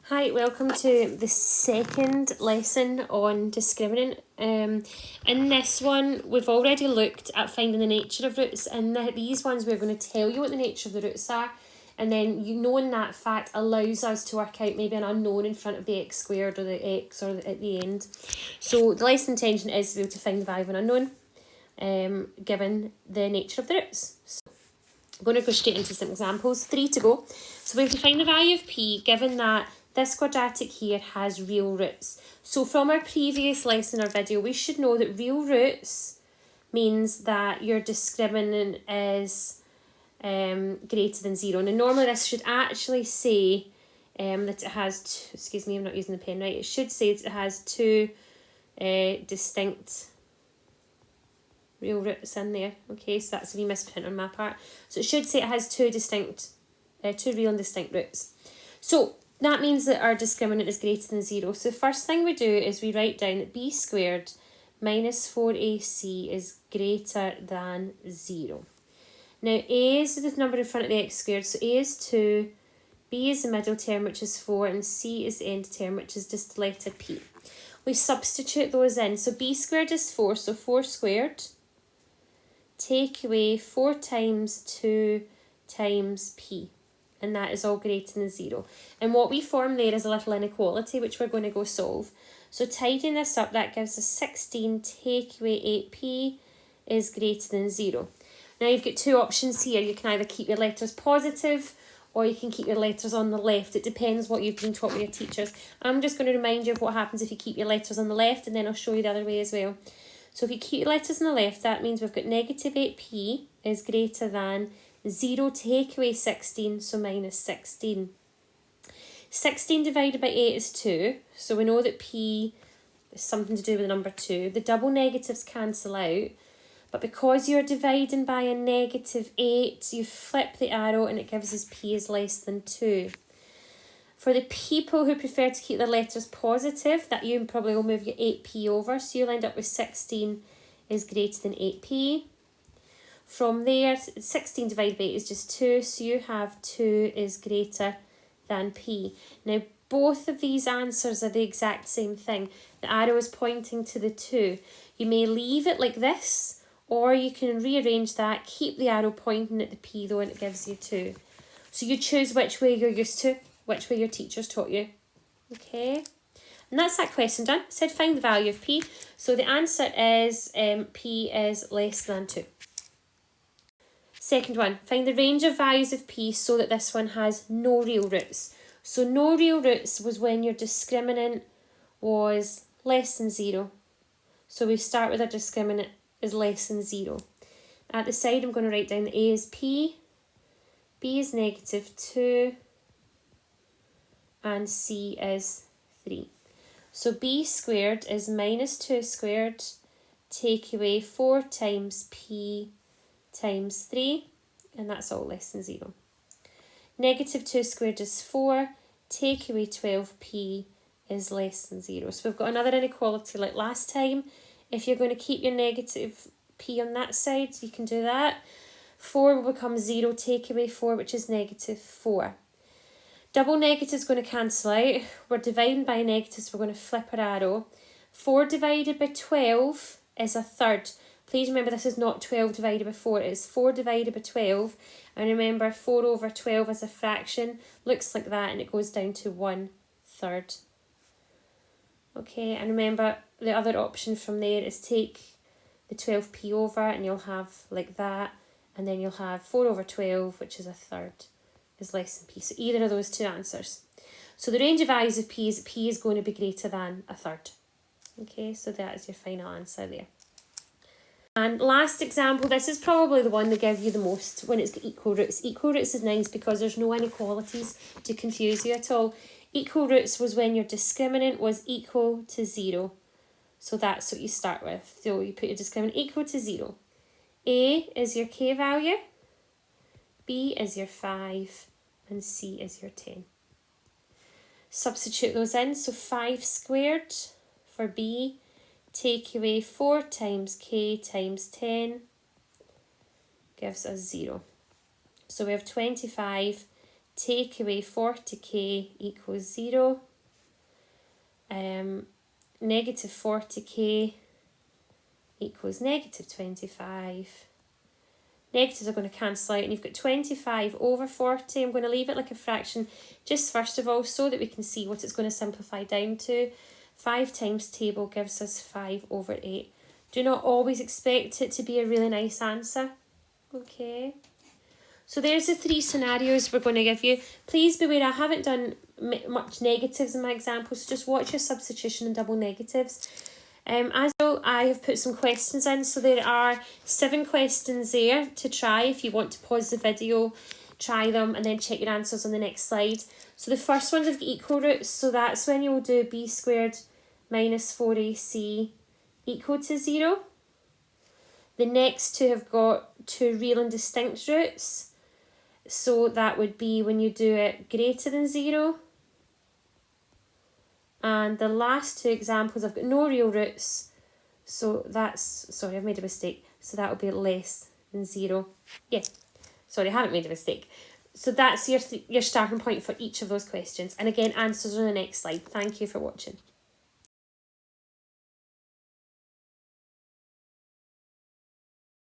Hi, welcome to the second lesson on discriminant. In this one, we've already looked at finding the nature of roots, and these ones we're going to tell you what the nature of the roots are, and then knowing that fact allows us to work out maybe an unknown in front of the x squared or the x or at the end. So the lesson intention is to be able to find the value of an unknown, given the nature of the roots. So I'm going to go straight into some examples. 3 to go. So we have to find the value of p given that this quadratic here has real roots. So from our previous lesson or video, we should know that real roots means that your discriminant is greater than 0. Now normally this should actually say that it has, excuse me, I'm not using the pen right, it should say that it has two distinct real roots in there. Okay, so that's a wee misprint on my part. So it should say it has two real and distinct roots. So that means that our discriminant is greater than 0. So the first thing we do is we write down that b squared minus 4ac is greater than 0. Now a is the number in front of the x squared, so a is 2, b is the middle term which is 4, and c is the end term which is just the letter p. We substitute those in, so b squared is 4, so 4 squared, take away 4 times 2 times p. And that is all greater than 0. And what we form there is a little inequality, which we're going to go solve. So tidying this up, that gives us 16 take away 8p is greater than 0. Now you've got two options here. You can either keep your letters positive or you can keep your letters on the left. It depends what you've been taught by your teachers. I'm just going to remind you of what happens if you keep your letters on the left, and then I'll show you the other way as well. So if you keep your letters on the left, that means we've got negative 8p is greater than 0 take away 16, so minus 16. 16 divided by 8 is 2, so we know that p is something to do with the number 2. The double negatives cancel out, but because you're dividing by a negative 8, you flip the arrow and it gives us p is less than 2. For the people who prefer to keep their letters positive, that you probably will move your 8p over, so you'll end up with 16 is greater than 8p. From there, 16 divided by 8 is just 2, so you have 2 is greater than p. Now, both of these answers are the exact same thing. The arrow is pointing to the 2. You may leave it like this, or you can rearrange that, keep the arrow pointing at the p though, and it gives you 2. So you choose which way you're used to, which way your teachers taught you. Okay? And that's that question done. It said find the value of p. So the answer is p is less than 2. Second one, find the range of values of p so that this one has no real roots. So no real roots was when your discriminant was less than 0. So we start with our discriminant is less than 0. At the side I'm going to write down that a is p, b is negative 2, and c is 3. So b squared is minus 2 squared, take away 4 times p times 3, and that's all less than 0. Negative 2 squared is 4, take away 12p is less than 0. So we've got another inequality like last time. If you're going to keep your negative p on that side, you can do that. 4 will become 0, take away 4, which is negative 4. Double negative is going to cancel out. We're dividing by a negative, so we're going to flip our arrow. 4 divided by 12 is a third. Please remember this is not 12 divided by 4, it is 4 divided by 12. And remember 4 over 12 as a fraction, looks like that, and it goes down to 1/3. Okay, and remember the other option from there is take the 12p over and you'll have like that, and then you'll have 4 over 12, which is a third, is less than p. So either of those two answers. So the range of values of p is that p is going to be greater than a third. Okay, so that is your final answer there. And last example, this is probably the one that gives you the most when it's got equal roots. Equal roots is nice because there's no inequalities to confuse you at all. Equal roots was when your discriminant was equal to 0. So that's what you start with. So you put your discriminant equal to 0. A is your k value, B is your 5, and C is your 10. Substitute those in, so 5 squared for B, take away 4 times k times 10 gives us 0. So we have 25 take away 40k equals 0. Negative 40k equals negative 25. Negatives are going to cancel out, and you've got 25 over 40. I'm going to leave it like a fraction just first of all so that we can see what it's going to simplify down to. 5 times table gives us 5 over 8. Do not always expect it to be a really nice answer. Okay. So there's the 3 scenarios we're going to give you. Please beware, I haven't done much negatives in my examples, so just watch your substitution and double negatives. As well, I have put some questions in, so there are 7 questions there to try if you want to pause the video, try them, and then check your answers on the next slide. So the first one's of equal roots, so that's when you'll do b squared minus 4ac equal to 0. The next 2 have got 2 real and distinct roots, so that would be when you do it greater than 0. And the last 2 examples, I've got no real roots, so that's, sorry, I've made a mistake, so that will be less than 0. Yeah, sorry, I haven't made a mistake. So that's your starting point for each of those questions. And again, answers on the next slide. Thank you for watching.